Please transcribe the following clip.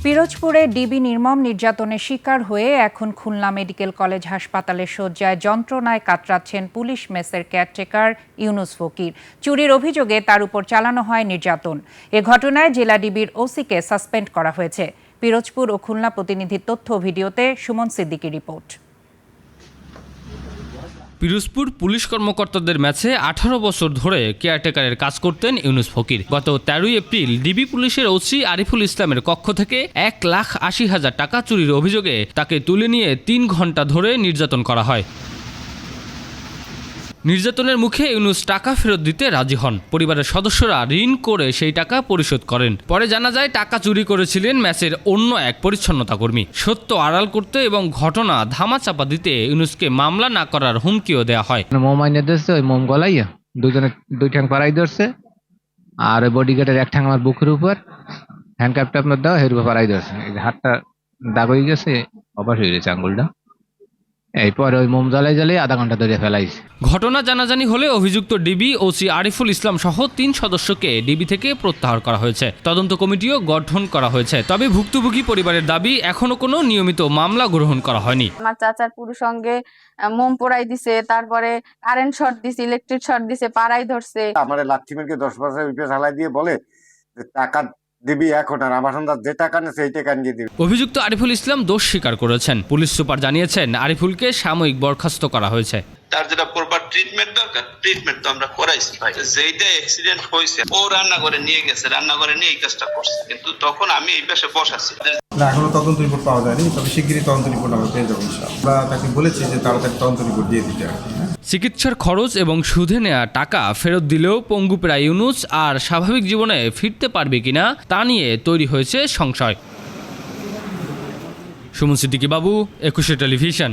পিরোজপুরে DB নির্মম নির্যাতনের শিকার হয়ে এখন খুলনা মেডিকেল কলেজ হাসপাতালের শয্যায় যন্ত্রণায় কাতরাচ্ছেন পুলিশ মেসের কেয়ারটেকার ইউনুস ফকির। চুরির অভিযোগে তার উপর চালানো হয় নির্যাতন। এ ঘটনায় জেলা ডিবির ওসিকে সাসপেন্ড করা হয়েছে। পিরোজপুর ও খুলনা প্রতিনিধির তথ্য ভিডিওতে সুমন সিদ্দিকীর রিপোর্ট। পিরোজপুর পুলিশ কর্মকর্তাদের ম্যাচে 18 বছর ধরে কেয়ারটেকারের কাজ করতেন ইউনুস ফকির। গত 13 এপ্রিল ডিবি পুলিশের ওসি আরিফুল ইসলামের কক্ষ থেকে 1,80,000 টাকা চুরির অভিযোগে তাকে তুলে নিয়ে 3 ঘন্টা ধরে নির্যাতন করা হয়। নির্যাতনের মুখে ইউনুস টাকা ফেরত দিতে রাজি হন। পরিবারের সদস্যরা ঋণ করে সেই টাকা পরিশোধ করেন। পরে জানা যায় টাকা চুরি করেছিলেন ম্যাচের অন্য এক পরিচ্ছন্নতা কর্মী। সত্য আড়াল করতে এবং ঘটনা ধামাচাপা দিতে ইউনুসকে মামলা না করার হুমকিও দেওয়া হয়। মোম আইনে ধরছে, ওই মোম গলাইয়া দুই ঠ্যাং পাড়াই ধরছে, আর ওই বডিগার্ডের এক ঠ্যাং আমার বুকের উপর, হ্যান্ডকাপটা আপনার দেওয়া হের উপর পাড়াই ধরছে। হাতটা দাগ হয়ে গেছে, অবাস হয়ে গেছে আঙ্গুলটা। এরপরে ওই মোম জ্বালাই আধা ঘন্টা ধরে ফেলাইছে। ঘটনা জানাজানি হলে অভিযুক্ত ডিবি ওসি আরিফুল ইসলাম সহ 3 সদস্যকে ডিবি থেকে প্রত্যাহার করা হয়েছে। তদন্ত কমিটিও গঠন করা হয়েছে। তবে ভুক্তভোগী পরিবারের দাবি এখনো কোনো নিয়মিত মামলা গ্রহণ করা হয়নি। আমার চাচার পুরুষ সঙ্গে মোম পোড়াই দিছে, তারপরে কারেন্ট শর্ট দিছে, ইলেকট্রিক শর্ট দিছে, পাড়াই ধরছে। আমার লাঠি মেরকে 10 বছর ইপিএস হালাই দিয়ে বলে যে টাকা দিবি এখন, আর আমার সন্ধ্যা যে টাকা নেছে এই টাকা নিয়ে দিবি। অভিযুক্ত আরিফুল ইসলাম দোষ স্বীকার করেছেন। পুলিশ সুপার জানিয়েছেন আরিফুলকে সাময়িক বরখাস্ত করা হয়েছে। তার যেটা প্রপার ট্রিটমেন্ট দরকার, ট্রিটমেন্ট তো আমরা করাইছি ভাই। যেইটা অ্যাক্সিডেন্ট হয়েছে ও রান্নাঘরে নিয়ে গেছে, রান্নাঘরে নিয়ে এই কাজটা করছে, কিন্তু তখন আমি এই পাশে বসাছি। না, এখনো তদন্ত রিপোর্ট পাওয়া যায়নি, তবে শিগগিরই তদন্ত রিপোর্ট আমরা পেয়ে যাবো ইনশাআল্লাহ। আমরা তাকে বলেছি যে তাড়াতাড়ি তদন্ত রিপোর্ট দিয়ে দিতে আর কি। চিকিৎসার খরচ এবং সুদে নেওয়া টাকা ফেরত দিলেও পঙ্গু প্রায় ইউনুস আর স্বাভাবিক জীবনে ফিরতে পারবে কিনা তা নিয়ে তৈরি হয়েছে সংশয়। সুমন সিদ্দিকী বাবু, 21 টেলিভিশন।